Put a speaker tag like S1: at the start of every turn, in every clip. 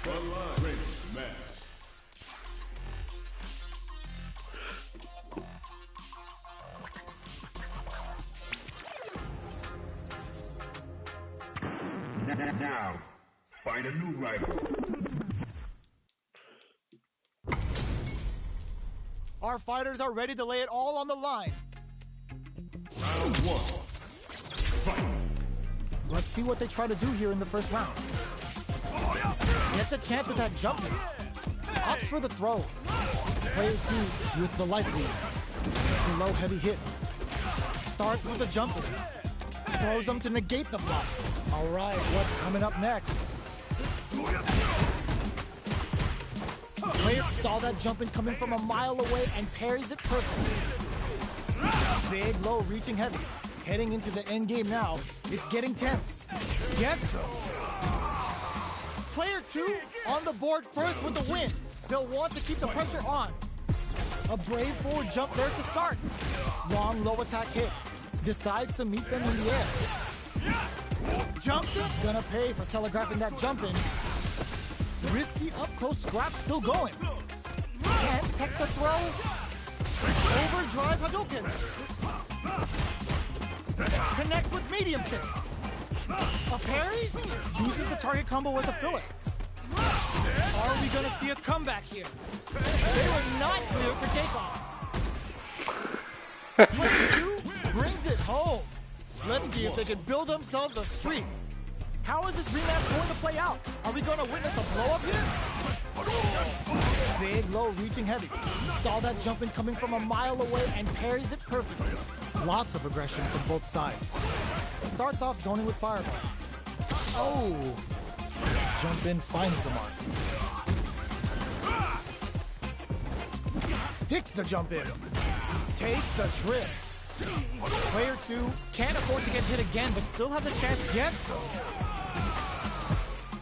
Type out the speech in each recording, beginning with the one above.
S1: Online match. Now, find a new rival.
S2: Our fighters are ready to lay it all on the line.
S1: Round one. Fight.
S2: Let's see what they try to do here in the first round. Gets a chance with that jump. Opts for the throw. Player 2 with the life lead. Below heavy hits. Starts with the jump. Throws them to negate the block. All right, what's coming up next? Player saw that jumping coming from a mile away and parries it perfectly. Big, low, reaching heavy. Heading into the end game now. It's getting tense. Gets him. Player 2 on the board first with the win. They'll want to keep the pressure on. A brave forward jump there to start. Long, low attack hits. Decides to meet them in the air. Jumps it. Gonna pay for telegraphing that jump in. Risky up-close scrap still going. Can't tech the throw. Overdrive Hadouken. Connects with medium kick. A parry? Uses the target combo as a filler. Are we gonna see a comeback here? They were not clear for takeoff. 22 brings it home. Let's see if they can build themselves a streak. How is this rematch going to play out? Are we going to witness a blow-up here? Big, low, reaching heavy. Saw that jumping coming from a mile away and parries it perfectly. Lots of aggression from both sides. Starts off zoning with fireballs. Oh! Jump in finds the mark. Sticks the jump in. Takes a trip. Player 2 can't afford to get hit again, but still has a chance to get some.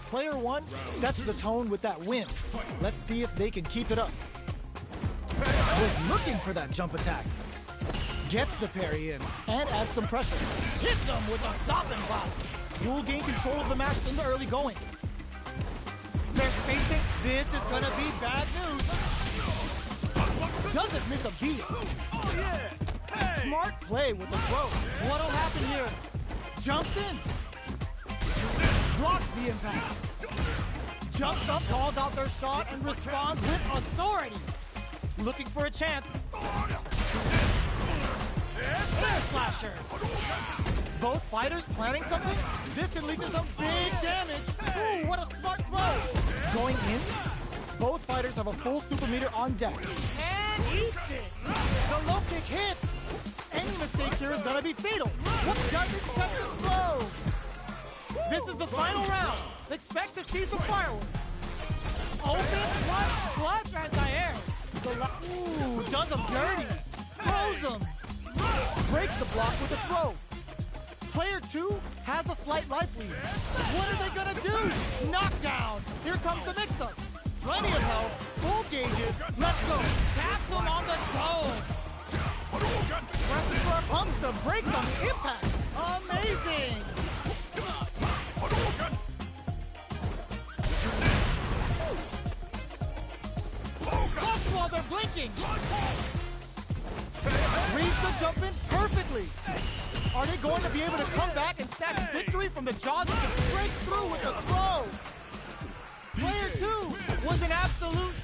S2: Player 1 sets the tone with that win. Let's see if they can keep it up. Was looking for that jump attack. Gets the parry in and adds some pressure. Hits him with a stopping block. You'll gain control of the match in the early going. They're facing, this is gonna be bad news. Doesn't miss a beat. Smart play with the throw. What'll happen here? Jumps in. Blocks the impact. Jumps up, calls out their shot, and responds with authority. Looking for a chance. Air slasher. Both fighters planning something? This can lead to some big damage. Ooh, what a smart throw. Going in? Both fighters have a full super meter on deck. And eats it. The low kick hits. Any mistake here is gonna be fatal. What doesn't tech the throw? This is the final round. Expect to see some fireworks. Open, clutch, anti-air. Ooh, does him dirty. Throws him. Breaks the block with a throw. Player 2 has a slight life lead. What are they gonna do? Knockdown. Here comes the mix-up. Plenty of health. Full gauges. Let's go. Taps him on the dome. Presses for a pump to break on the impact. Amazing. That's while they're blinking. Reads the jump in perfectly. Are they going to be able to come back and snatch victory from the jaws and just break through with the throw? Player 2 was an absolute...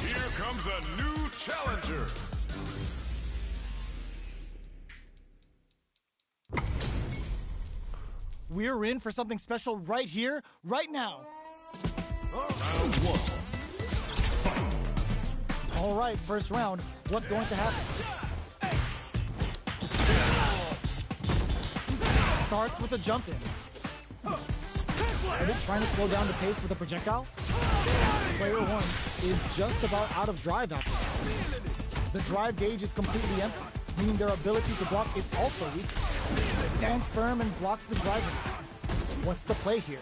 S1: Here comes a new challenger.
S2: We're in for something special right here, right now.
S1: Round one. Fight.
S2: All right, first round. What's going to happen? Starts with a jump in. Are they trying to slow down the pace with a projectile? Player 1 is just about out of drive after that. The drive gauge is completely empty, meaning their ability to block is also weak. Stands firm and blocks the drive. What's the play here?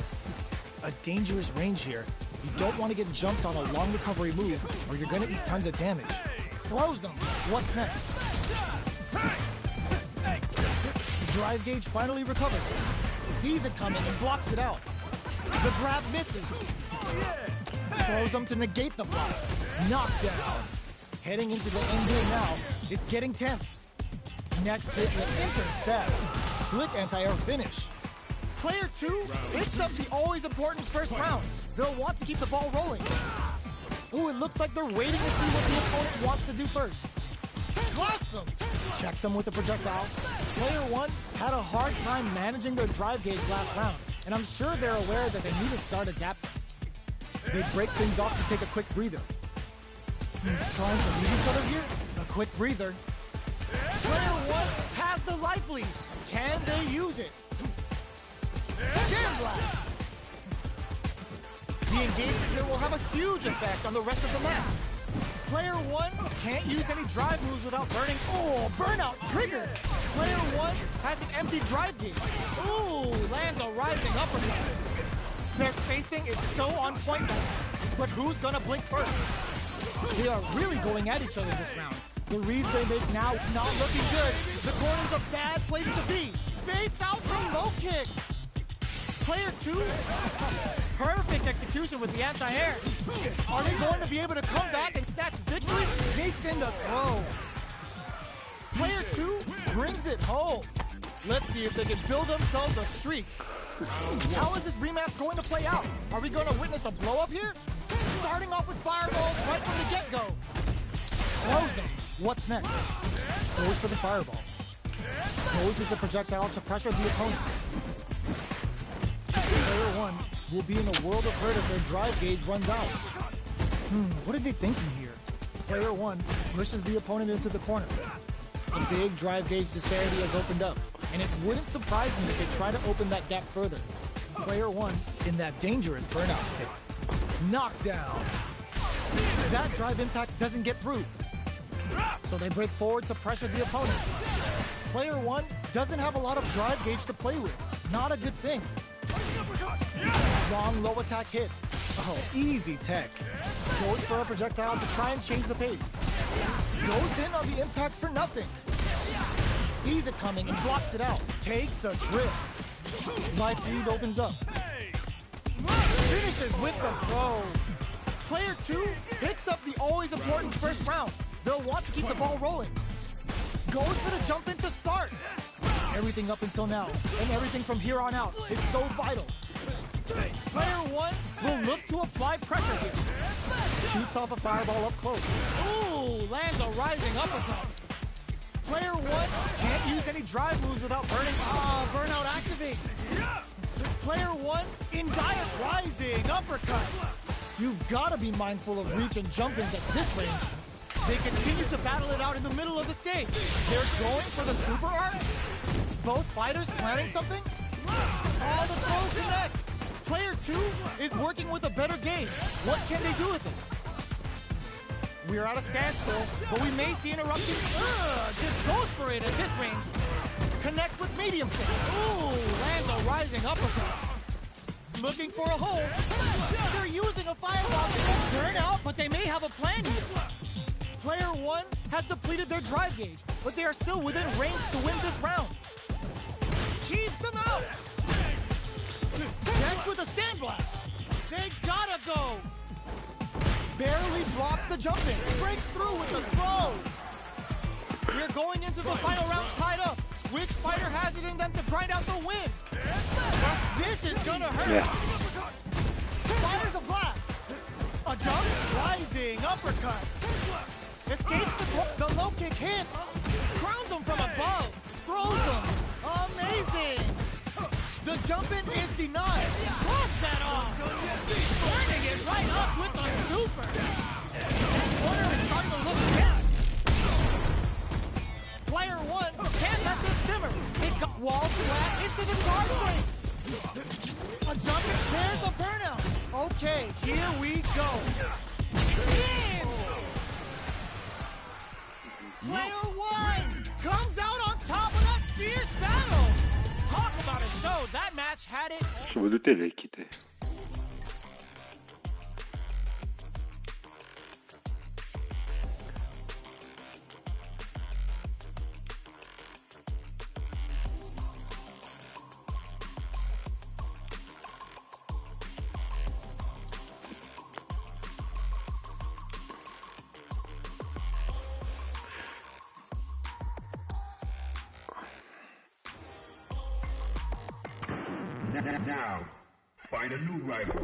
S2: A dangerous range here. You don't want to get jumped on a long recovery move, or you're going to eat tons of damage. Throws him. What's next? The drive gauge finally recovers. Sees it coming and blocks it out. The grab misses. Throws him to negate the block. Knockdown. Heading into the end game now. It's getting tense. Next hit with intercepts. Slick anti-air finish. Player 2 picks up the always important first round. They'll want to keep the ball rolling. Ooh, it looks like they're waiting to see what the opponent wants to do first. Glass him. Checks him with the projectile. Player 1 had a hard time managing their drive gauge last round, and I'm sure they're aware that they need to start adapting. They break things off to take a quick breather. Trying to lead each other here? A quick breather. Player 1 has the life lead. Can they use it? Sandblast! The engagement here will have a huge effect on the rest of the map. Player 1 can't use any drive moves without burning. Oh, burnout triggered! Player 1 has an empty drive gauge. Ooh, lands a rising uppercut. Their spacing is so on point right now. But who's gonna blink first? They are really going at each other this round. The reads they make now is not looking good. The corner's a bad place to be. Baits out from low kick. Player 2, perfect execution with the anti-air. Are they going to be able to come back and snatch victory? Sneaks in the throw. Player 2 brings it home. Let's see if they can build themselves a streak. How is this rematch going to play out? Are we going to witness a blow-up here? Starting off with fireballs right from the get-go. Throws him. What's next? Goes for the fireball. Goes with the projectile to pressure the opponent. Player 1 will be in a world of hurt if their drive gauge runs out. What are they thinking here? Player 1 pushes the opponent into the corner. A big drive gauge disparity has opened up, and it wouldn't surprise me if they try to open that gap further. Player 1 in that dangerous burnout state. Knockdown. That drive impact doesn't get through, so they break forward to pressure the opponent. Player 1 doesn't have a lot of drive gauge to play with. Not a good thing. Long low attack hits. Oh, easy tech. Goes for a projectile to try and change the pace. Goes in on the impact for nothing. Sees it coming and blocks it out. Takes a trip. Life lead opens up. Finishes with the throw. Player 2 picks up the always important first round. They'll want to keep the ball rolling. Goes for the jump in to start. Everything up until now, and everything from here on out, is so vital. Player 1 will look to apply pressure here. Shoots off a fireball up close. Ooh, lands a rising uppercut. Player 1 can't use any drive moves without burning. Burnout activates. Player 1 in dire rising uppercut. You've got to be mindful of reach and jump-ins at this range. They continue to battle it out in the middle of the stage. They're going for the super arc. Both fighters planning something? Oh, the throw connects. Player 2 is working with a better gauge. What can they do with it? We're at a standstill, but we may see interruptions. Just goes for it at this range. Connects with medium kick. Ooh, lands a rising uppercut. Looking for a hole. They're using a fireball to burn out, but they may have a plan here. Player 1 has depleted their drive gauge, but they are still within range to win this round. Keeps them out. Jacq with a sandblast. They gotta go. Barely blocks the jump in. Breaks through with the throw. We're going into the final round tied up. Which fighter has it in them to grind out the win? This is gonna hurt.
S3: Yeah.
S2: Fires a blast. A jump, rising uppercut. Escapes the low kick hits. Crowns him from above. Throws him. Amazing. The jump in is denied. Drops that off. Turning it right up with the super. Corner is starting to look bad. Player 1 can't let this simmer. It got wall flat into the guard plate. A jump in clears a burnout. Okay, here we go. In. Player 1 comes out on top of that fierce battle. Talk about a show. That match had it.
S3: Je me doutais, elle quittait.
S1: Now, find a new rival.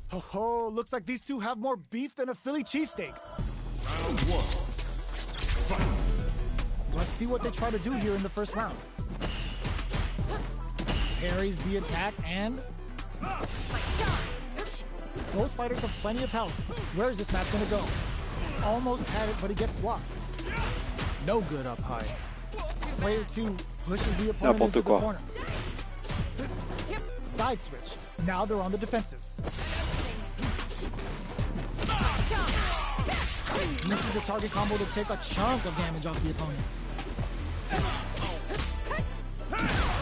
S2: Ho ho, looks like these two have more beef than a Philly cheesesteak.
S1: Round one. Fight.
S2: Let's see what they try to do here in the first round. Parries the attack and... Both fighters have plenty of health. Where is this match gonna go? Almost had it, but he gets blocked. No good up high. Player 2 pushes the opponent into the corner. Side switch. Now they're on the defensive. Misses the target combo to take a chunk of damage off the opponent.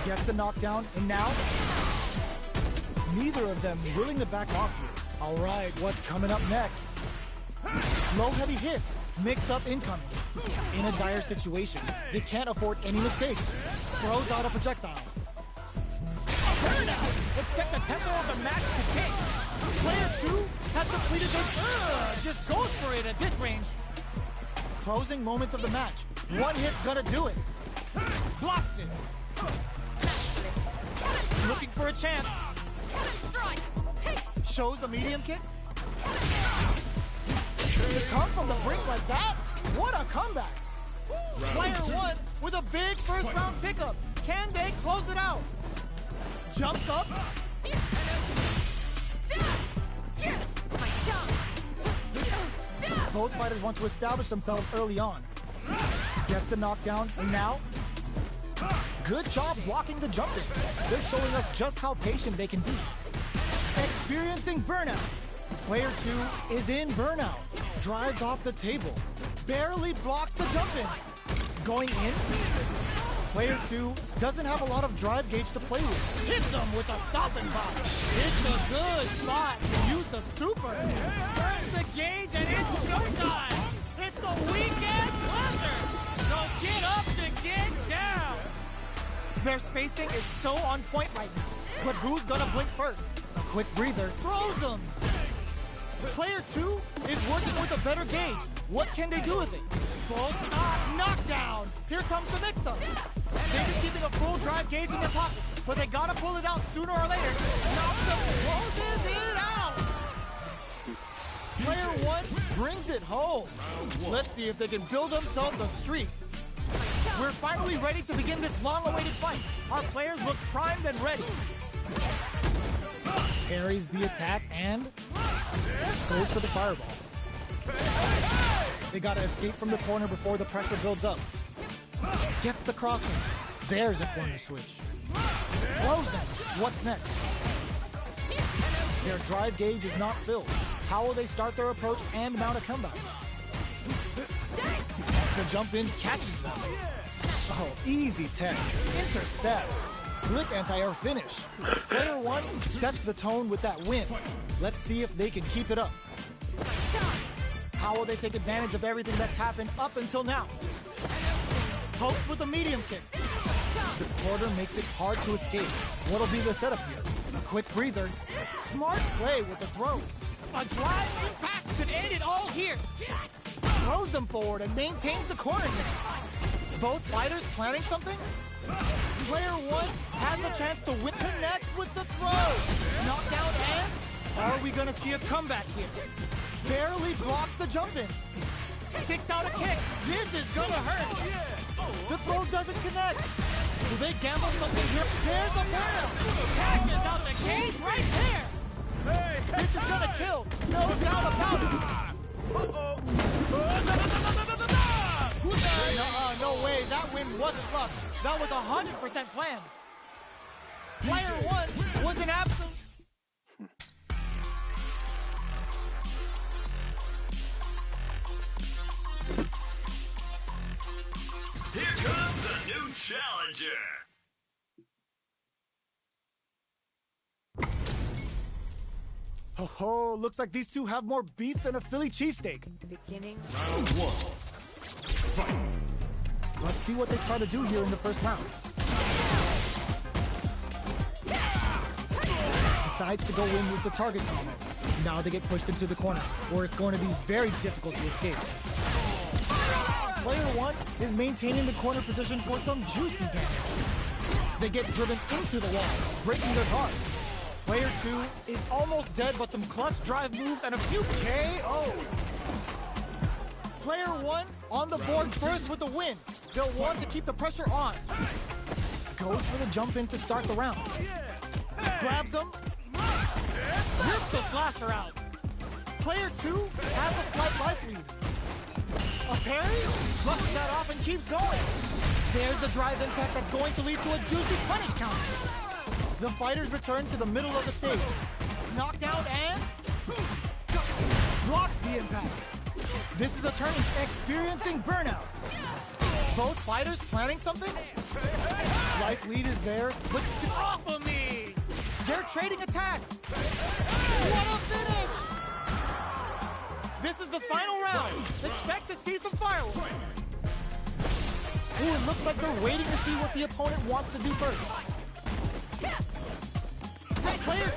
S2: Gets the knockdown, and now neither of them willing to back off here. All right, what's coming up next? Low heavy hits, mix up incoming. In a dire situation, they can't afford any mistakes. Throws out a projectile. Burnout! Expect the tempo of the match to change. Player 2 has completed their... just goes for it at this range. Closing moments of the match. One hit's gonna do it. Blocks it. Looking for a chance. Shows the medium kick. To come from the brink like that? What a comeback! Player 1 with a big first round pickup. Can they close it out? Jumps up. Both fighters want to establish themselves early on. Gets the knockdown, and now... Good job blocking the jumping. They're showing us just how patient they can be. Experiencing burnout. Player 2 is in burnout. Drives off the table. Barely blocks the jumping. Going in. Player 2 doesn't have a lot of drive gauge to play with. Hits him with a stopping block. It's a good spot to use the super. Turns the gauge and it's showtime. It's the weekend pleasure. So get up to get down. Their spacing is so on point right now. But who's gonna blink first? A quick breather throws them. Player 2 is working with a better gauge. What can they do with it? Both knockdown. Here comes the mix-up. They're just keeping a full drive gauge in their pocket, but they gotta pull it out sooner or later. Knocks them, closes it out. Player 1 brings it home. Let's see if they can build themselves a streak. We're finally ready to begin this long-awaited fight. Our players look primed and ready. Parries the attack and goes for the fireball. They gotta escape from the corner before the pressure builds up. Gets the crossing. There's a corner switch. Blows them. What's next? Their drive gauge is not filled. How will they start their approach and mount a comeback? The jump in catches them. Oh, easy tech. Intercepts. Slick anti-air finish. Player 1 sets the tone with that win. Let's see if they can keep it up. How will they take advantage of everything that's happened up until now? Pokes with a medium kick. The quarter makes it hard to escape. What'll be the setup here? A quick breather. Smart play with the throw. A drive impact could end it all here. Throws them forward and maintains the corner hit. Both fighters planning something? Player 1 has the chance to win. Connects with the throw. Knockdown and... Are we gonna see a comeback here? Barely blocks the jump in. Sticks out a kick. This is gonna hurt. The throw doesn't connect. Do they gamble something here? There's a burnout. Catches out the cage right there. This is gonna kill. No doubt about it. No way. That win wasn't luck. That was 100% planned. Player 1 was an absolute...
S1: Here comes a new challenger.
S2: Ho ho, looks like these two have more beef than a Philly cheesesteak.
S3: Beginning.
S1: Round 1. Fight.
S2: Let's see what they try to do here in the first round. Decides to go in with the target combo. Now they get pushed into the corner, where it's going to be very difficult to escape. Player 1 is maintaining the corner position for some juicy damage. They get driven into the wall, breaking their guard. Player 2 is almost dead, but some clutch drive moves and a few KO. Player 1 on the board first with the win. They'll want to keep the pressure on. Goes for the jump in to start the round. Grabs him. Rips the slasher out. Player 2 has a slight life lead. A parry? Flushes that off and keeps going. There's the drive impact that's going to lead to a juicy punish counter. The fighters return to the middle of the stage. Knockdown and blocks the impact. This is a turning experiencing burnout. Both fighters planning something? Life lead is there, but still off of me! They're trading attacks! What a finish! This is the final round. Expect to see some fireworks. Ooh, it looks like they're waiting to see what the opponent wants to do first. Player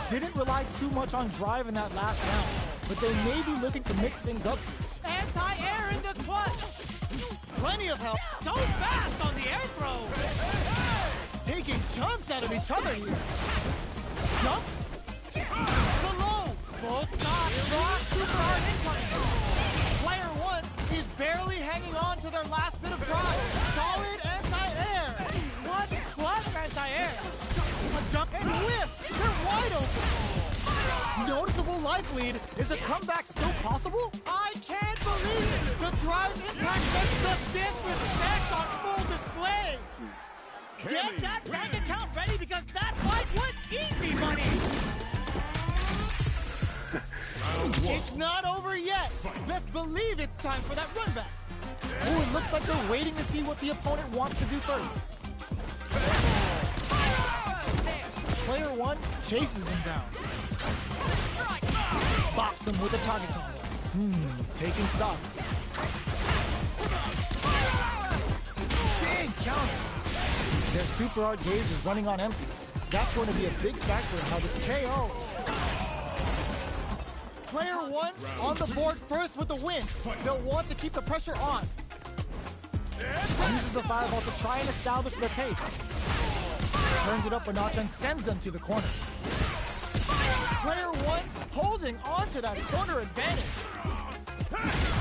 S2: 2 didn't rely too much on drive in that last round, but they may be looking to mix things up. Anti-air in the clutch! Plenty of help. So fast on the air throw! Taking chunks out of each other here. Jumps. Below. Both sides. Rock super hard incoming. Player 1 is barely hanging on to their last bit of drive. Solid anti-air. Clutch anti-air. A jump and whiffs. They're wide open. Noticeable life lead. Is a comeback still possible? I can't believe it. The drive impact makes the disrespect on full display. Get that bank account ready because that fight was easy money. It's not over yet. Best believe it's time for that run back. Ooh, it looks like they're waiting to see what the opponent wants to do first. Player 1 chases them down. Bops them with a target combo. Taking stock. Big counter. Their super hard gauge is running on empty. That's going to be a big factor in how this KO. Player 1 on the board first with the win. They'll want to keep the pressure on. Uses the fireball to try and establish their pace. Turns it up a notch and sends them to the corner. Player 1 holding on to that corner advantage.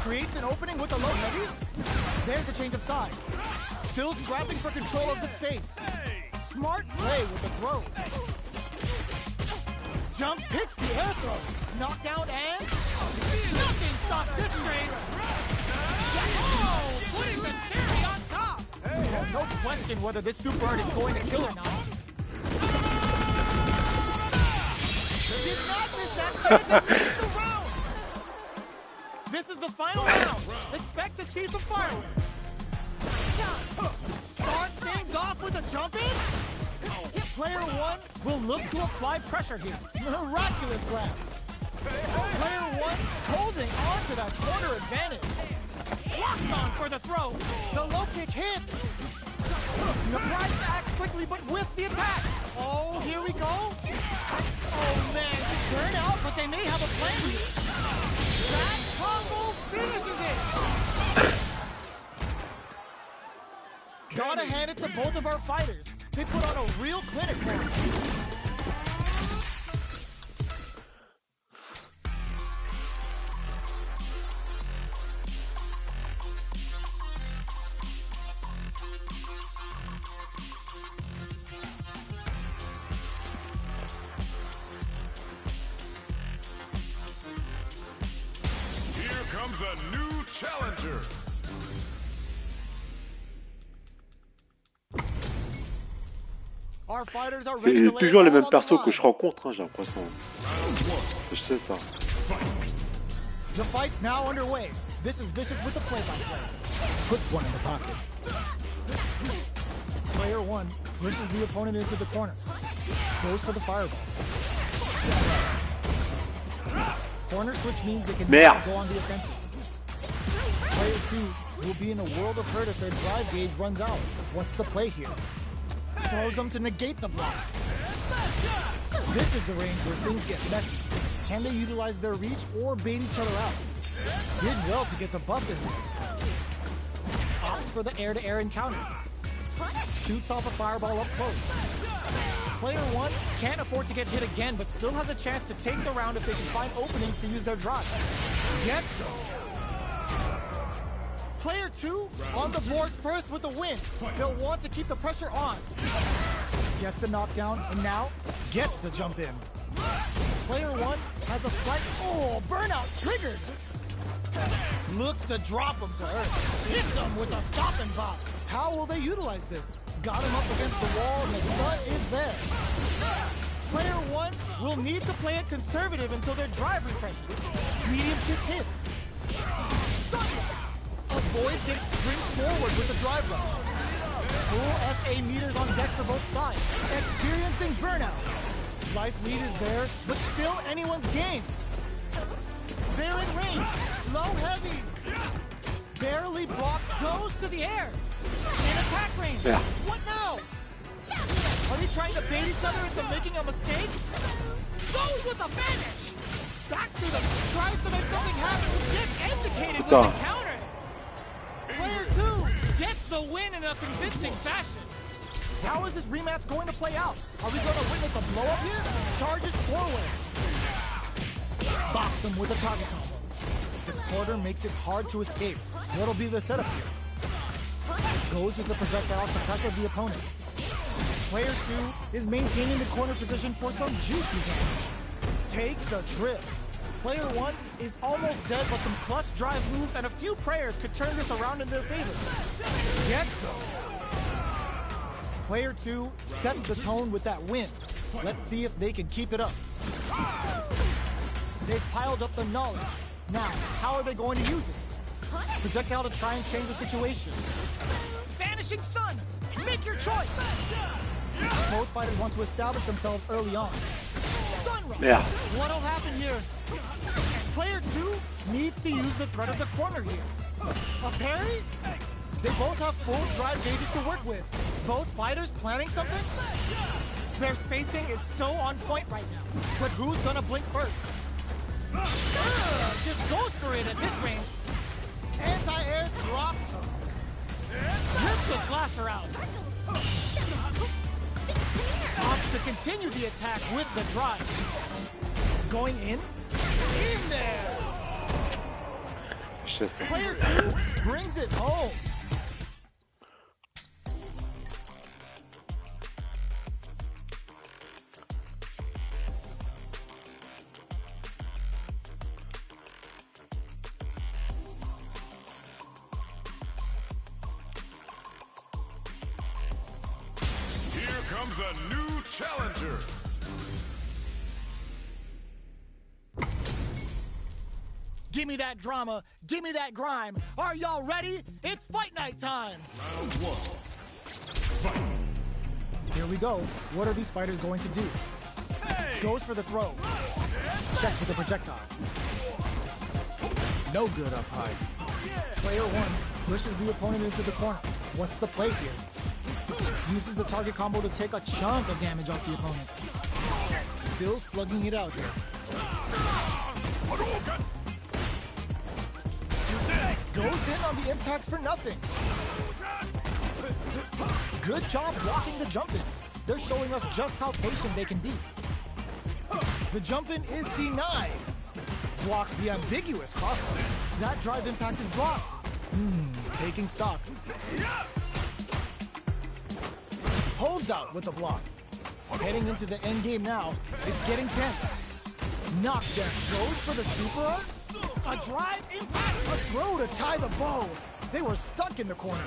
S2: Creates an opening with a low heavy. There's a change of sides. Still scrapping for control of the space. Smart play with the throw. Jump picks the air throw. Knockdown and nothing stops this train. Oh, putting the cherry on top. No question whether this super art is going to kill or not. Did not miss that chance to take the round. This is the final round. Expect to see some fireworks. Start things off with a jump in. Player 1 will look to apply pressure here. Miraculous grab. Player 1 holding on to that corner advantage. Locks on for the throw. The low kick hits. Tries to act quickly but whiffs the attack. Oh, here we go. Oh man, burn out, but they may have a plan here. That combo finishes it. Gotta hand it to both of our fighters. They put on a real clinic for us.
S1: Here comes a new challenger.
S2: Our fighters are ready to
S3: C'est
S2: lay
S3: toujours les
S2: all
S3: mêmes
S2: on the
S3: persos que
S2: line.
S3: je rencontre, hein, j'ai l'impression. Je sais ça.
S2: The fight's now underway. This is Vicious with the play-by-play. Puts one in the pocket. Player 1 pushes the opponent into the corner. Goes for the fireball. Corner switch means they can now go on the offensive. Player 2 will be in a world of hurt if their drive gauge runs out. What's the play here? Throws them to negate the block. This is the range where things get messy. Can they utilize their reach or bait each other out? Did well to get the buff in there. for the air-to-air encounter. Shoots off a fireball up close. Player 1 can't afford to get hit again, but still has a chance to take the round if they can find openings to use their drive. Gets some. Player 2 on the board first with the win. They'll want to keep the pressure on. Gets the knockdown, and now gets the jump in. Player 1 has a slight, burnout triggered. Looks to drop him to earth. Hits him with a stopping block. How will they utilize this? Got him up against the wall, and the stun is there. Player 1 will need to play it conservative until their drive refreshes. Medium kick hits. Sunlight avoids getting springs forward with the drive rush. Full SA meters on deck for both sides. Experiencing burnout. Life lead is there, but still anyone's game. They're in range. Low heavy. Barely blocked. Goes to the air. In attack range.
S3: Yeah.
S2: What now? Are they trying to bait each other into making a mistake? Goes with a vanish. Back to them. Tries to make something happen. Gets educated with the counter. Player 2 gets the win in a convincing fashion. How is this rematch going to play out? Are we going to witness a blow-up here? Charges forward. Box him with a target combo. The quarter makes it hard to escape. What'll be the setup here? Goes with the projectile to pressure the opponent. Player 2 is maintaining the corner position for some juicy damage. Takes a trip. Player 1 is almost dead, but some clutch drive moves and a few prayers could turn this around in their favor. Gets some. Player 2 sets the tone with that win. Let's see if they can keep it up. They've piled up the knowledge. Now, how are they going to use it? Projectile to try and change the situation. Vanishing Sun! Make your choice! Both fighters want to establish themselves early on. Sunrise!
S3: Yeah.
S2: What'll happen here? Player 2 needs to use the threat of the corner here. A parry? They both have full drive gauges to work with. Both fighters planning something? Their spacing is so on point right now. But who's gonna blink first? Just goes for it at this range. Anti-air drops him. Rips the slasher out. Opts to continue the attack with the drive. Going in? In there! Player 2 brings it home.
S1: Comes a new challenger.
S2: Give me that drama. Give me that grime. Are y'all ready? It's fight night time.
S1: Round 1. Fight.
S2: Here we go. What are these fighters going to do? Goes for the throw. Checks with the projectile. No good up high. Player 1 pushes the opponent into the corner. What's the play here? Uses the target combo to take a chunk of damage off the opponent. Still slugging it out here. Goes in on the impact for nothing. Good job blocking the jump in. They're showing us just how patient they can be. The jump in is denied. Blocks the ambiguous crossfire. That drive impact is blocked. Taking stock. Holds out with the block. Heading into the end game now. It's getting tense. Knockdown goes for the super art. A drive impact. A throw to tie the bow. They were stuck in the corner.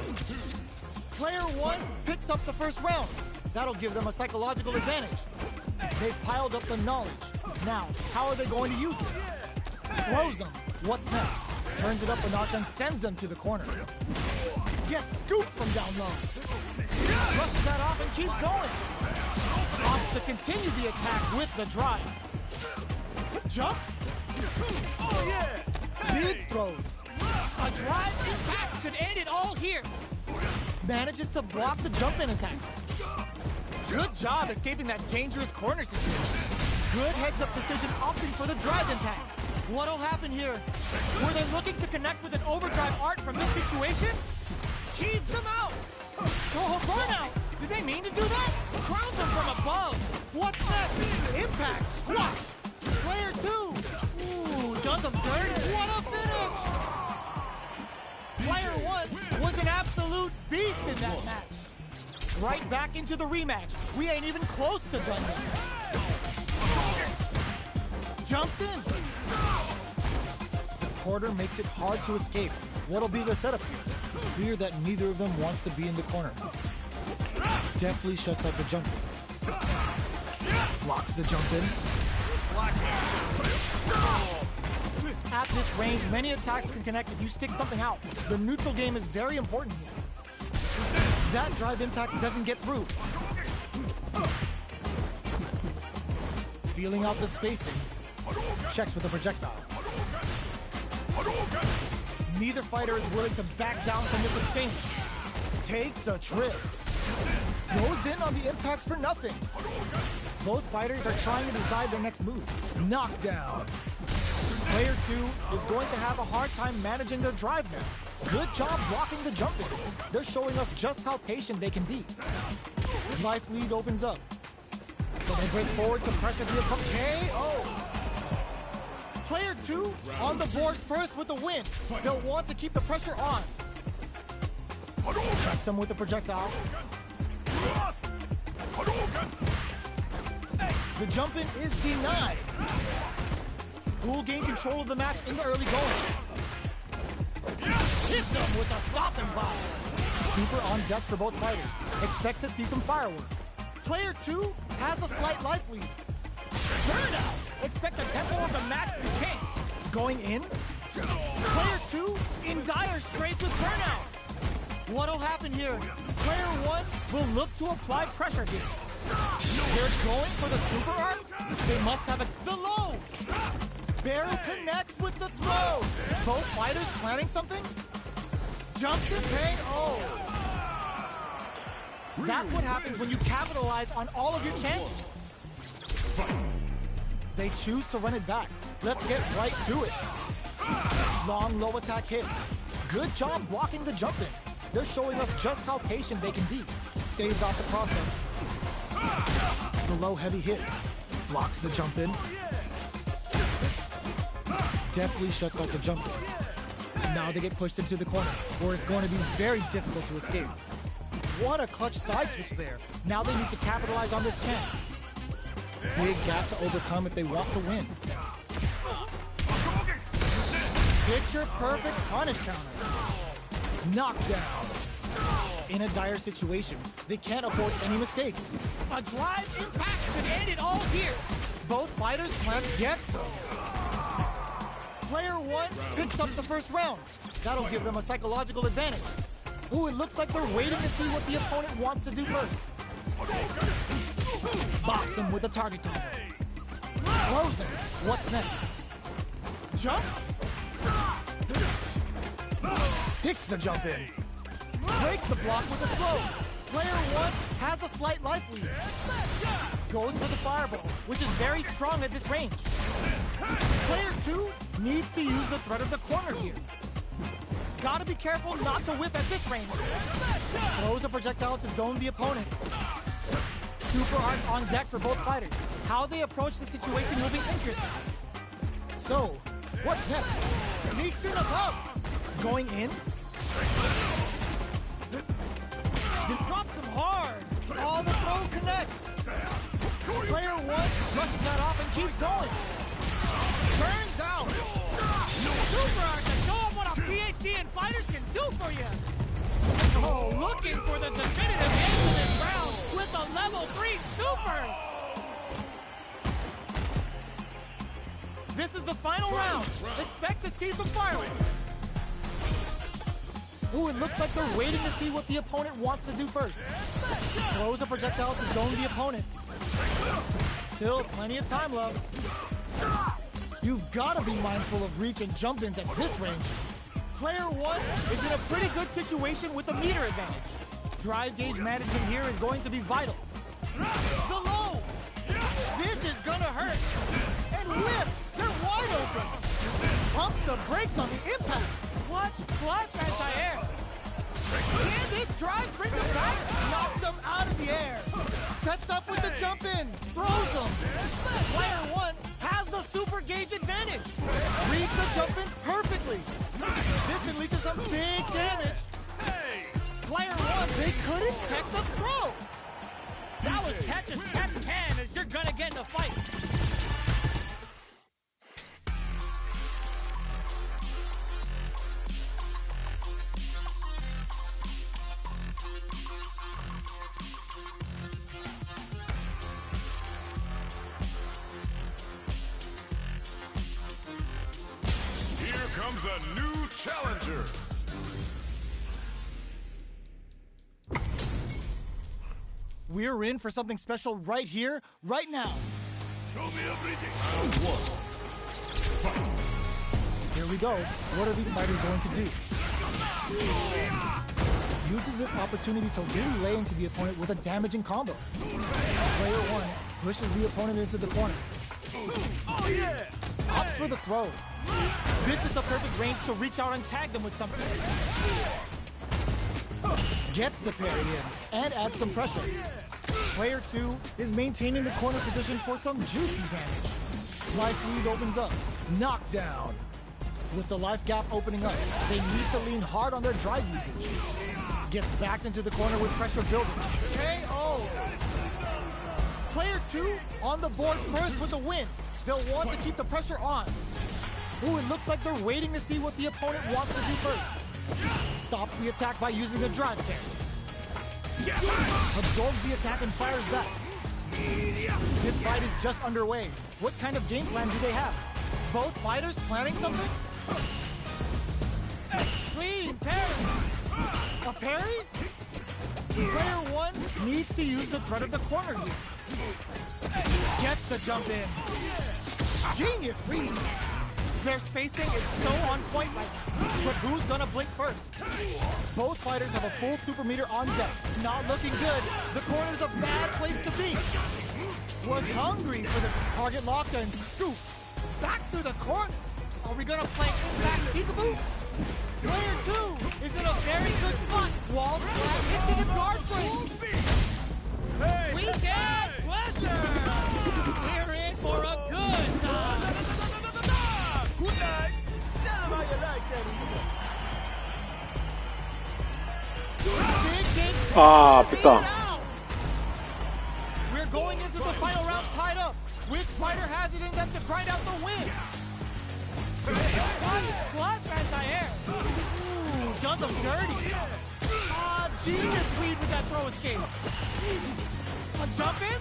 S2: Player 1 picks up the first round. That'll give them a psychological advantage. They've piled up the knowledge. Now, how are they going to use it? Throws them. What's next? Turns it up a notch and sends them to the corner. Gets scooped from down low. Rushes that off and keeps going. Opts to continue the attack with the drive. Jumps. Oh yeah! Big throws. A drive impact could end it all here. Manages to block the jump-in attack. Good job escaping that dangerous corner situation. Good heads-up decision opting for the drive impact. What'll happen here? Were they looking to connect with an overdrive art from this situation? Keeps him out! Oh, burnout! Did they mean to do that? Crowns him from above! What's next? Impact! Squash! Player 2! Ooh, does him dirty! What a finish! Player 1 was an absolute beast in that match. Right back into the rematch. We ain't even close to done yet. Jumps in. Porter makes it hard to escape. What'll be the setup here? Fear that neither of them wants to be in the corner. Deftly shuts out the jump in. Blocks the jump in. At this range, many attacks can connect if you stick something out. The neutral game is very important here. That drive impact doesn't get through. Feeling out the spacing. Checks with a projectile. Neither fighter is willing to back down from this exchange. Takes a trip. Goes in on the impact for nothing. Both fighters are trying to decide their next move. Knockdown. Player 2 is going to have a hard time managing their drive now. Good job blocking the jump in. They're showing us just how patient they can be. Life lead opens up. So they break forward to pressure the opponent. KO! Player 2 on the board first with the win. They'll want to keep the pressure on. Checks him with the projectile. The jump in is denied. Who will gain control of the match in the early going? Hits him with a stopping block. Super on deck for both fighters. Expect to see some fireworks. Player 2 has a slight life lead. Burnout! Expect the tempo of the match to change. Going in. Player 2 in dire straits with burnout. What'll happen here? Player 1 will look to apply pressure here. They're going for the super arm. They must have the low. Barrel connects with the throw. Both fighters planning something? Jumps in pain. Oh. That's what happens when you capitalize on all of your chances. They choose to run it back. Let's get right to it. Long low attack hits. Good job blocking the jump in. They're showing us just how patient they can be. Staves off the crossover. The low heavy hit. Blocks the jump in. Deftly shuts out the jump in. Now they get pushed into the corner, where it's going to be very difficult to escape. What a clutch side switch there. Now they need to capitalize on this chance. Big gap to overcome if they want to win. Picture perfect punish counter. Knockdown. In a dire situation, they can't afford any mistakes. A drive impact could end it all here. Both fighters plan to get some. Player 1 picks up the first round. That'll give them a psychological advantage. Ooh, it looks like they're waiting to see what the opponent wants to do first. Box him with a target combo. Close him. What's next? Jump. Sticks the jump in. Breaks the block with a throw. Player 1 has a slight life lead. Goes for the fireball, which is very strong at this range. Player 2 needs to use the threat of the corner here. Gotta be careful not to whiff at this range. Throws a projectile to zone the opponent. Super arms on deck for both fighters. How they approach the situation will be interesting. So, what's next? Sneaks in above. Going in. Drops him hard. All the throw connects. Player 1 rushes that off and keeps going. Turns out. Super hard to show them what a PhD in fighters can do for you. Oh, looking for the definitive end of this round with a level 3 super. This is the final round. Expect to see some fireworks. Ooh, it looks like they're waiting to see what the opponent wants to do first. Throws a projectile to zone the opponent. Still plenty of time left. You've got to be mindful of reach and jump-ins at this range. Player 1 is in a pretty good situation with a meter advantage. Drive gauge management here is going to be vital. The low! This is gonna hurt! And whips! They're wide open! Pumps the brakes on the impact! Clutch, anti-air! up with the jump in. Throws him. Player 1 has the super gauge advantage. Reads the jump in perfectly. This can lead to some big damage. Player 1, they couldn't tech the throw.
S4: That was catch as catch can, as you're gonna get in a fight.
S1: Here comes a new challenger.
S2: We're in for something special right here, right now.
S1: Show me everything. Round 1. Fight.
S2: Here we go. What are these fighters going to do? Uses this opportunity to really lay into the opponent with a damaging combo. Player 1 pushes the opponent into the corner. Opts for the throw. This is the perfect range to reach out and tag them with something. Gets the parry in and adds some pressure. Player 2 is maintaining the corner position for some juicy damage. Life lead opens up. Knockdown. With the life gap opening up, they need to lean hard on their drive usage. Gets backed into the corner with pressure building. KO! Player 2 on the board first with the win. They'll want to keep the pressure on. Ooh, it looks like they're waiting to see what the opponent wants to do first. Stops the attack by using a drive parry. Absorbs the attack and fires back. This fight is just underway. What kind of game plan do they have? Both fighters planning something? Clean parry! A parry? Player 1 needs to use the threat of the corner here. Gets the jump in. Genius read! Their spacing is so on point right now. But who's gonna blink first? Both fighters have a full super meter on deck. Not looking good. The corner's a bad place to be. Was hungry for the target lock and scoop. Back to the corner. Are we gonna play back peekaboo? Player 2 is in a very good spot. Wall flat into the guard frame.
S4: Weekend pleasure! We're in for a good time.
S5: Good night. Tell them how you like that.
S2: Big game.
S3: Ah, putain.
S2: We're going into the final round tied up. Which fighter has it in them to grind out the win? Clutch anti-air. Ooh, does them dirty. Genius read with that throw escape. A jump in?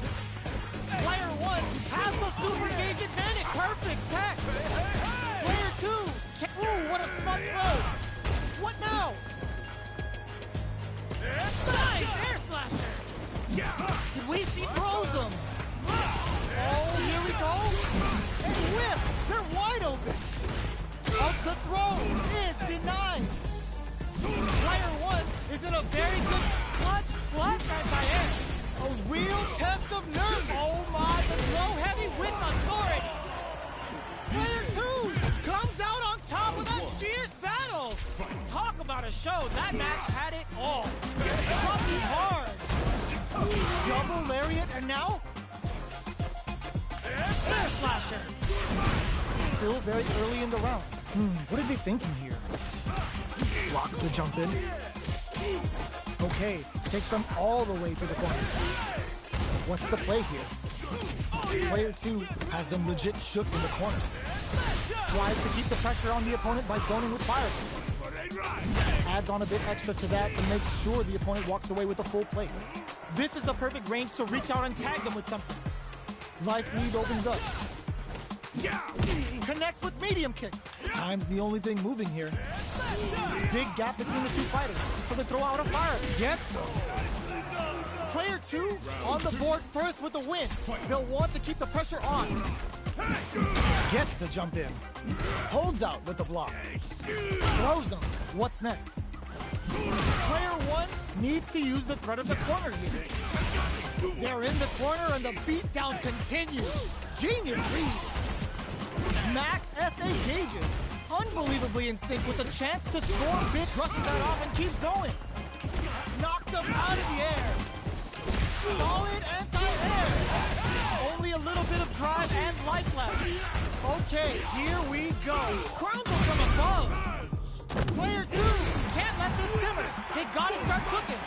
S2: Player 1 has the super gauge advantage. Perfect tech. Player 2. Ooh, what a smart throw. What now?
S4: Nice air slasher!
S2: Did we see throws them? Oh, here we go. Whip. They're wide open. The throw is denied. Player 1 is in a very good clutch anti-air. A real test of nerve. Oh my, the throw heavy with authority. Player 2 comes out on top of that fierce battle.
S4: Talk about a show. That match had it all.
S2: Dropping hard. Double lariat and now?
S4: Air slasher!
S2: Still very early in the round. What are they thinking here? Blocks the jump in. Okay, takes them all the way to the corner. What's the play here? Player 2 has them legit shook in the corner. Tries to keep the pressure on the opponent by zoning with fire. Adds on a bit extra to that to make sure the opponent walks away with a full plate. This is the perfect range to reach out and tag them with something. Life lead opens up. Connects with medium kick. Time's the only thing moving here. Big gap between the two fighters, so they throw out a fire. Gets him. Player 2 on the board first with the win. They'll want to keep the pressure on. Gets the jump in. Holds out with the block. Throws him. What's next? Player 1 needs to use the threat of the corner here. They're in the corner and the beatdown continues. Genius read. Max SA gauges. Unbelievably in sync with the chance to score big. Brushes that off and keeps going. Knocked him out of the air. Solid anti-air. Only a little bit of drive and life left. Okay, here we go. Crumble from above. Player 2. Can't let this simmer. They gotta start cooking.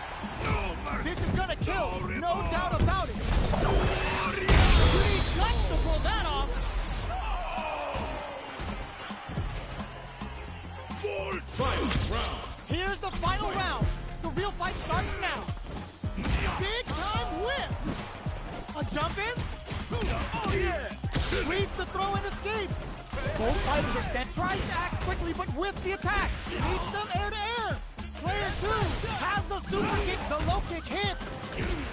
S2: This is gonna kill. No doubt about it. You need guts to pull that off. Here's the final round. The real fight starts now. Big time whip. A jump in. Oh yeah. Reads the throw and escapes. Both fighters are stand. Tries to act quickly but whiffs the attack. Leads them air to air. Player 2 has the super kick. The low kick hits.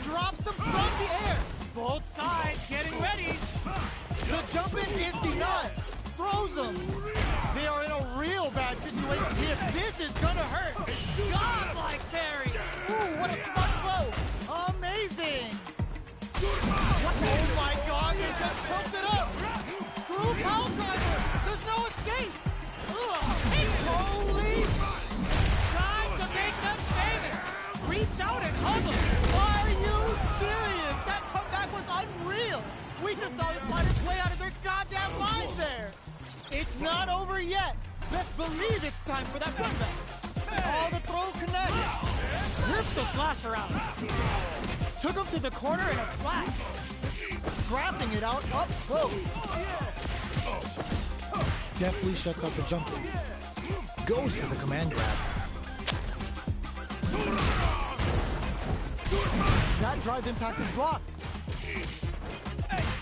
S2: Drops them from the air. Both sides getting ready. The jump in is denied. Throws them. They are in a real bad situation here. This is gonna hurt. Godlike parry. Ooh, what a smart throw. Amazing. Oh my God, they just choked it up. Screw pile driver. There's no escape. Holy. Time to make them famous. Reach out and hug them. Are you serious? That comeback was unreal. We just saw this fighter play out of their goddamn minds there. It's not over yet. Best believe it's time for that comeback. All the throw connects. Rips the slasher out. Took him to the corner in a flash. Scrapping it out up close. Deftly shuts out the jumper. Goes for the command grab. That drive impact is blocked.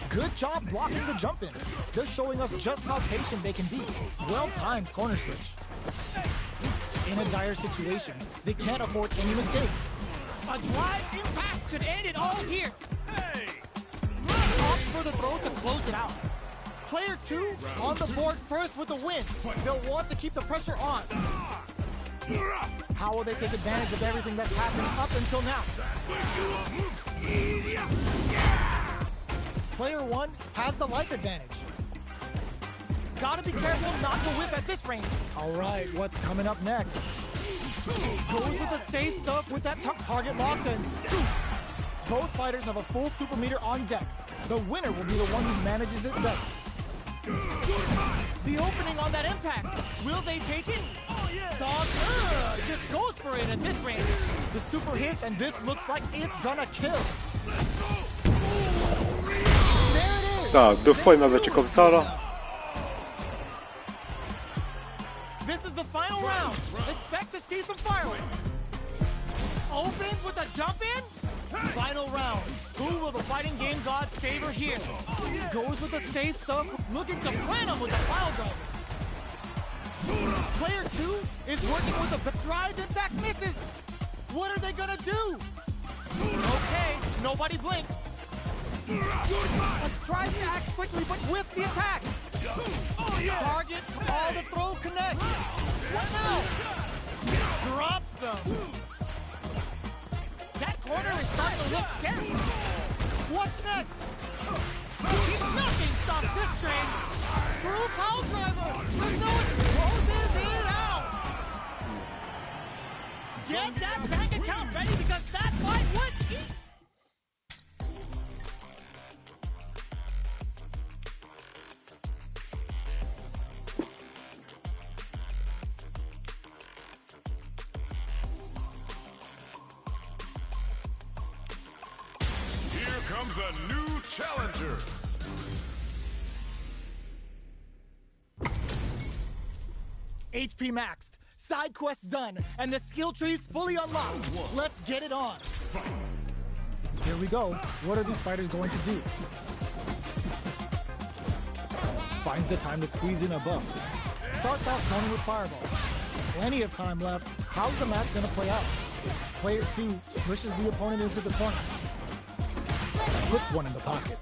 S2: Good job blocking the jump in. They're showing us just how patient they can be. Well-timed corner switch. In a dire situation, they can't afford any mistakes. A drive impact could end it all here. Opts for the throw to close it out. Player 2 on the board first with the win. They'll want to keep the pressure on. How will they take advantage of everything that's happened up until now? Player 1 has the life advantage. Gotta be careful not to whip at this range. All right, what's coming up next? Goes with the safe stuff with that target lock and scoop. Both fighters have a full super meter on deck. The winner will be the one who manages it best. The opening on that impact. Will they take it? Dog just goes for it at this range. The super hits and this looks like it's gonna kill.
S3: Putain, 2 fois il m'a battu comme ça là.
S2: This is the final round. Expect to see some fireworks. Opens with a jump in. Final round. Who will the fighting game gods favor here? Goes with the safe stuff, looking to plan him with the pile driver. Player 2 is working with a drive impact misses. What are they gonna do? Okay, nobody blink. Let's try to act quickly, but whiffs the attack. Target, all the throw connects. What now? Drops them. That corner is starting to look scary. What's next? Nothing stops this train. Screw pile driver. There's no closes it out. Get that bank account ready because that fight would eat.
S1: Comes a new challenger.
S2: HP maxed, side quests done, and the skill tree's fully unlocked. Let's get it on. Here we go. What are these fighters going to do? Finds the time to squeeze in a buff. Starts out zoning with fireballs. Plenty of time left. How's the match going to play out? Player 2 pushes the opponent into the corner. Puts one in the pocket.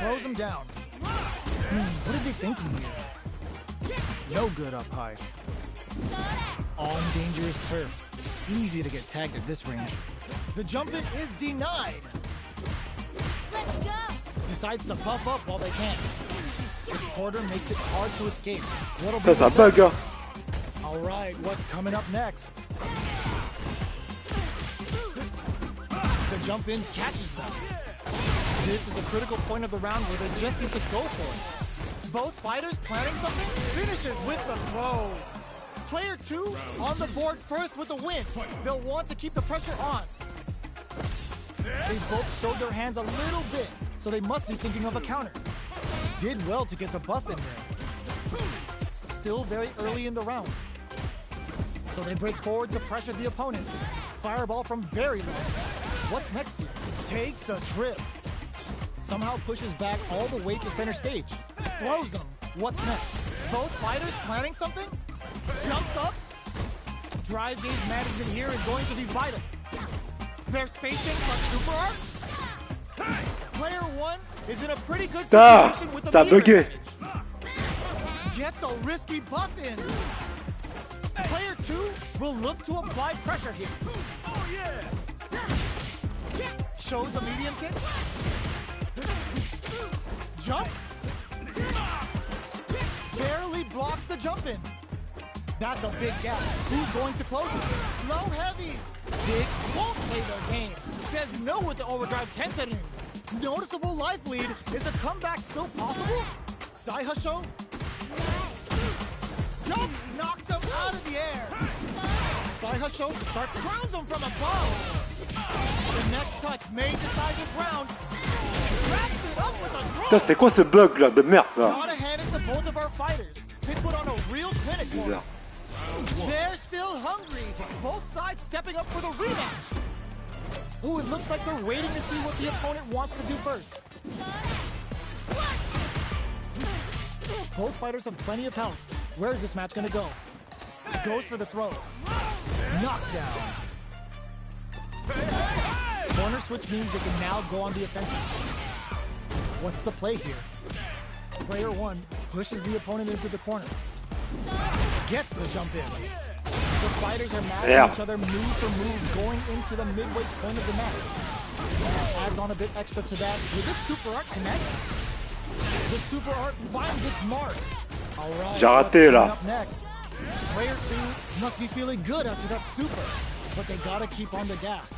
S2: Throws him down. What is he thinking here? No good up high. On dangerous turf. Easy to get tagged at this range. The jump in is denied.
S6: Let's go.
S2: Decides to puff up while they can. The quarter makes it hard to escape. What'll be
S3: Ça, ça bug, hein.
S2: All right, what's coming up next? jump in catches them. This is a critical point of the round where they just need to go for it. Both fighters planning something, finishes with the throw. Player 2 on the board first with the win. They'll want to keep the pressure on. They both showed their hands a little bit, so they must be thinking of a counter. Did well to get the buff in there. Still very early in the round. So they break forward to pressure the opponent. Fireball from very low. What's next here? Takes a trip. Somehow pushes back all the way to center stage. Throws them. What's next? Both fighters planning something? Jumps up. Drive gauge management here is going to be vital. They're spacing for super art. Player 1 is in a pretty good situation with the meter advantage. Gets a risky buff in. Player 2 will look to apply pressure here.
S5: Oh yeah!
S2: Shows a medium kick. Jumps. Barely blocks the jump in. That's a big gap. Who's going to close it? Low heavy. Big won't play their game. Says no with the overdrive tensor. Noticeable life lead. Is a comeback still possible? Saihasho. Jump knocked him out of the air. Saihasho to start crowns him from above. The next touch may decide this round. Wraps it up with a throw.
S3: Putain, c'est quoi ce bug là de merde là?
S2: Gotta hand it to both of our fighters. They put on a real clinic for us. They're still hungry. Both sides stepping up for the rematch. Ooh, it looks like they're waiting to see what the opponent wants to do first. Both fighters have plenty of health. Where is this match gonna go? Goes for the throw. Knockdown. Corner switch means they can now go on the offensive. What's the play here? Player 1 pushes the opponent into the corner. Gets the jump in. The fighters are matching each other move for move going into the midway point of the match. Adds on a bit extra to that. Will this super art connect? The super art finds its mark. All right,
S3: J'ai raté là.
S2: up next? Player 2 must be feeling good after that super, but they gotta keep on the gas.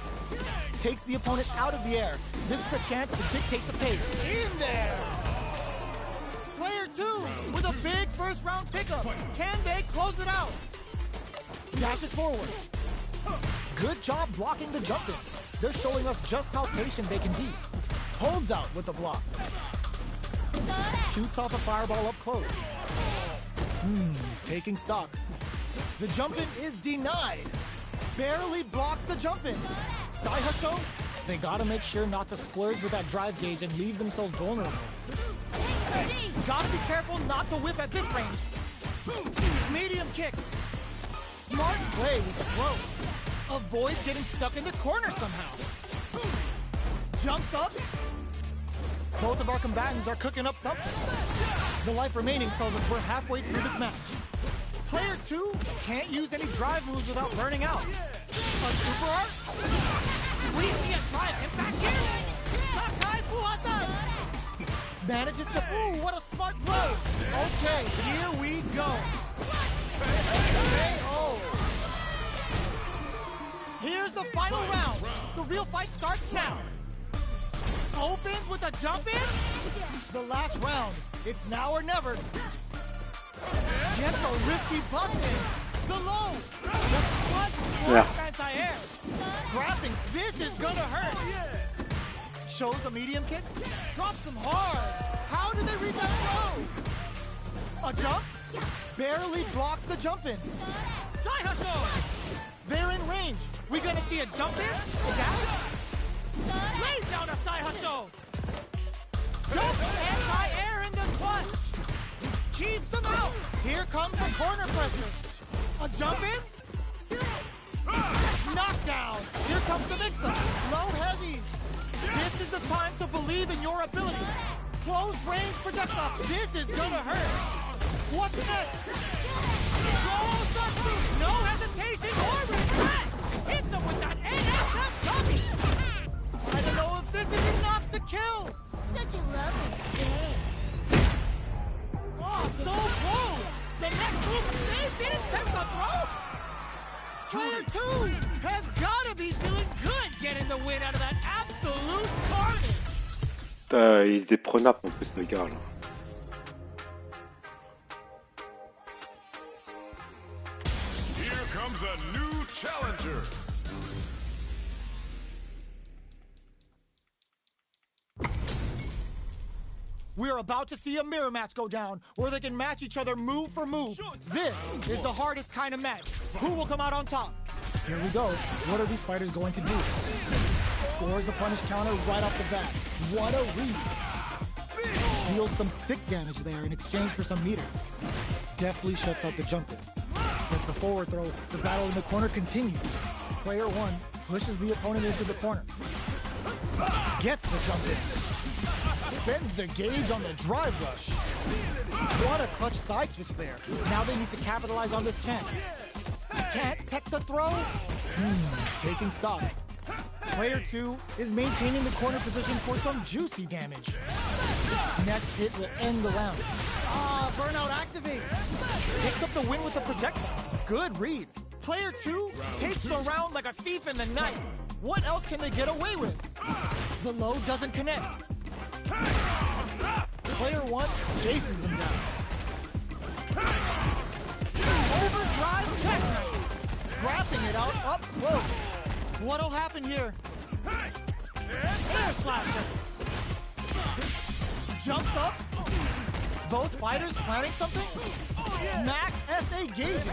S2: Takes the opponent out of the air. This is a chance to dictate the pace. In there! Player 2 with a big first round pickup. Can they close it out? Dashes forward. Good job blocking the jump in. They're showing us just how patient they can be. Holds out with the block. Shoots off a fireball up close. Taking stock. The jump in is denied. Barely blocks the jump in. Saihasho, they gotta make sure not to splurge with that drive gauge and leave themselves vulnerable. Gotta be careful not to whiff at this range. Medium kick. Smart play with the throw. Avoids getting stuck in the corner somehow. Jumps up. Both of our combatants are cooking up something. The life remaining tells us we're halfway through this match. Player 2 can't use any drive moves without burning out. A super art? We see a drive impact here? Sakai Fuhasa! Manages to... Ooh, what a smart throw! Okay, here we go. KO. Here's the final round. The real fight starts now. Opens with a jump in. The last round. It's now or never. Gets a risky buff in. The low. The clutch anti-air. Scrapping. This is gonna hurt. Shows a medium kick. Drops him hard. How did they read that throw? A jump. Barely blocks the jump in. Saihasho. They're in range. We gonna see a jump in? Lays down a Saihasho. Jump anti-air in the clutch. Keeps him out. Here comes the corner pressure. A jump in. Knockdown. Here comes the mix-up. Low heavies. This is the time to believe in your ability. Close range projectile. This is gonna hurt. What's next? No hesitation or regret. Hits him with that NSF dummy. I don't know if this is enough to kill.
S6: Such a lovely face.
S2: Oh, so close. The next move, they didn't test the throw. Player 2 has got to be feeling good
S4: getting the win out of that absolute carnage.
S3: Il est prenable en plus le gars là.
S1: Here comes a new challenger.
S2: We're about to see a mirror match go down, where they can match each other move for move. This is the hardest kind of match. Who will come out on top? Here we go. What are these fighters going to do? Scores a punish counter right off the bat. What a read. Deals some sick damage there in exchange for some meter. Deftly shuts out the jump in. With the forward throw, the battle in the corner continues. Player one pushes the opponent into the corner. Gets the jump in. Spends the gauge on the drive rush. What a clutch side switch there. Now they need to capitalize on this chance. Can't tech the throw? Taking stock. Player two is maintaining the corner position for some juicy damage. Next hit will end the round. Burnout activates. Picks up the win with the projectile. Good read. Player two takes the round like a thief in the night. What else can they get away with? The low doesn't connect. Player one chases them down. Overdrive checkmate. Scrapping it out up close. What'll happen here? Air slasher. Jumps up. Both fighters planning something? Max SA gauges.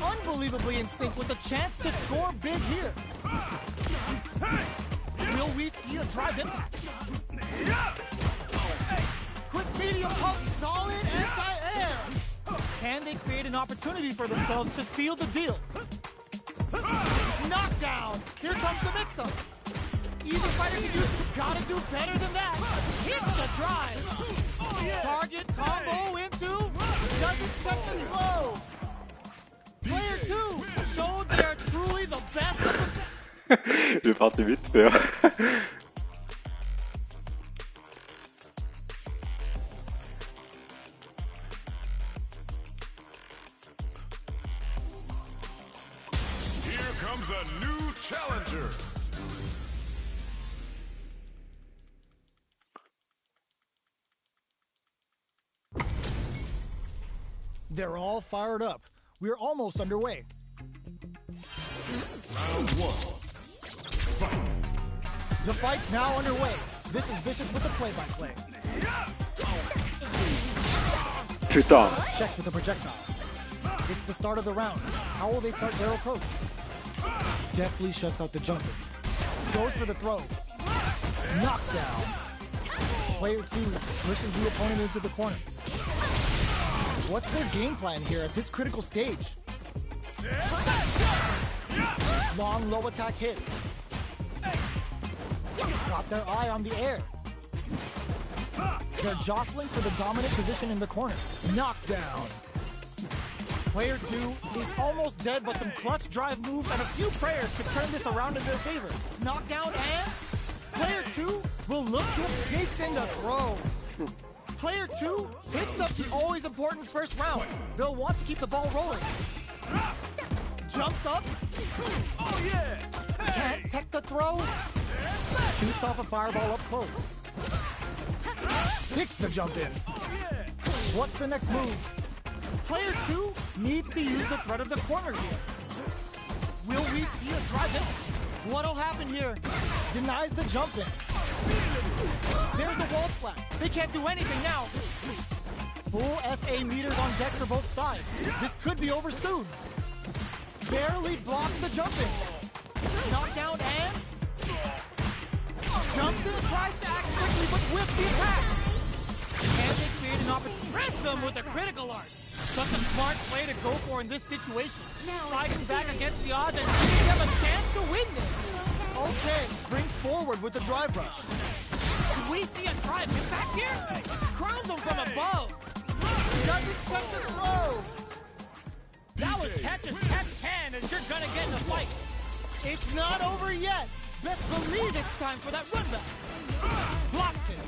S2: Unbelievably in sync with a chance to score big here. Will we see a drive impact? Quick medium pump, solid anti-air. Can they create an opportunity for themselves to seal the deal? Knockdown. Here comes the mix-up. Either fighter can use, gotta do better than that. Hits the drive. Target combo into, doesn't tech the throw. Player two showed they are truly the best of the...
S3: Je vais partir vite faire.
S1: Here comes a new challenger.
S2: They're all fired up. We're almost underway.
S1: Round one.
S2: The fight's now underway. This is Vicious with the play-by-play.
S3: Putain.
S2: Checks with the projectile. It's the start of the round. How will they start their approach? Deftly shuts out the jumper. Goes for the throw. Knockdown. Player two pushes the opponent into the corner. What's their game plan here at this critical stage? Long low attack hits. Got their eye on the air. They're jostling for the dominant position in the corner. Knockdown. Player two is almost dead, but some clutch drive moves and a few prayers could turn this around in their favor. Knockdown and player two will look to sneaks in the throw. Player two picks up the always important first round. They'll want to keep the ball rolling. Jumps up.
S5: Oh yeah!
S2: Can't tech the throw. Shoots off a fireball up close. Sticks the jump in. What's the next move? Player two needs to use the threat of the corner here. Will we see a drive in? What'll happen here? Denies the jump in. There's the wall splat. They can't do anything now. Full SA meters on deck for both sides. This could be over soon. Barely blocks the jump in. Knockdown and jumps in, tries to act quickly, but whiffs the attack. Can they create an opportunity? Trip them with a critical art. Such a smart play to go for in this situation. Fighting back against the odds and giving them a chance to win this. Okay, springs forward with the drive rush. Do we see a drive impact here? Crowns him from above. Doesn't touch the throw.
S4: That was catch as catch can, and you're gonna get in a fight.
S2: It's not over yet. Best believe it's time for that run back. Blocks it.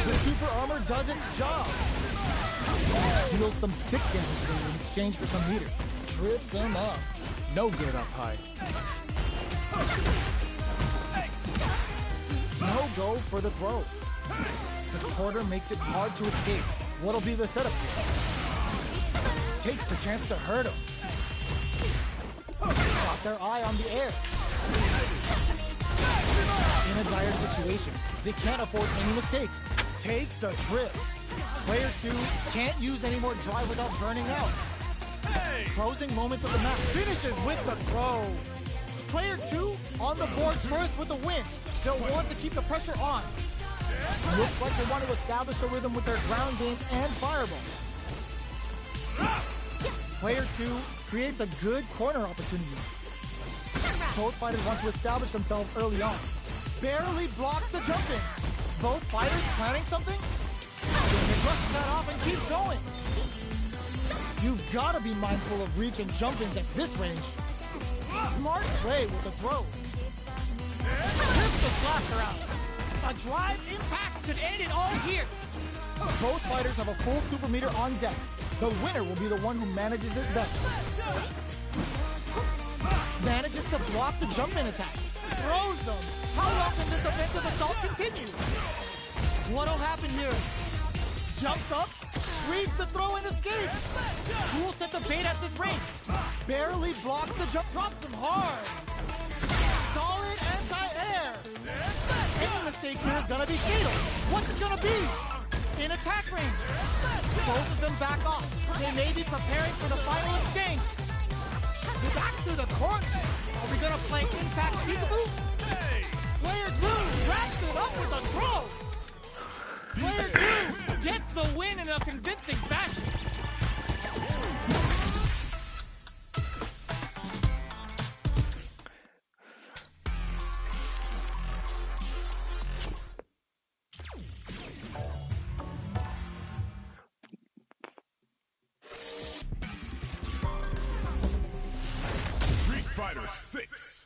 S2: The super armor does its job. Deals some sick damage there in exchange for some meter. Trips him up. No good up high. No go for the throw. The quarter makes it hard to escape. What'll be the setup here? Takes the chance to hurt him. Got their eye on the air. In a dire situation, they can't afford any mistakes. Takes a trip. Player 2 can't use any more drive without burning out. Closing moments of the match. Finishes with the throw. Player 2 on the boards first with the win. They'll want to keep the pressure on. Looks like they want to establish a rhythm with their ground game and fireball. Player 2 creates a good corner opportunity. Both fighters want to establish themselves early on. Barely blocks the jump in. Both fighters planning something? They brush that off and keep going. You've got to be mindful of reach and jump-ins at this range. Smart play with the throw.
S4: Rips the slasher out. A drive impact could end it all here.
S2: Both fighters have a full super meter on deck. The winner will be the one who manages it best. Manages to block the jump-in attack. Throws them. How long can this offensive assault continue? What'll happen here? Jumps up, reads the throw and escapes. Who will set the bait at this range? Barely blocks the jump, drops him hard. Solid anti-air. Any mistake here is gonna be fatal. What's it gonna be? In attack range. Both of them back off. They may be preparing for the final exchange. Back to the court. Are we gonna play impact peekaboo? Player 2 wraps it up with a throw. Player 2
S4: Gets the win in a convincing fashion.
S1: Street Fighter 6.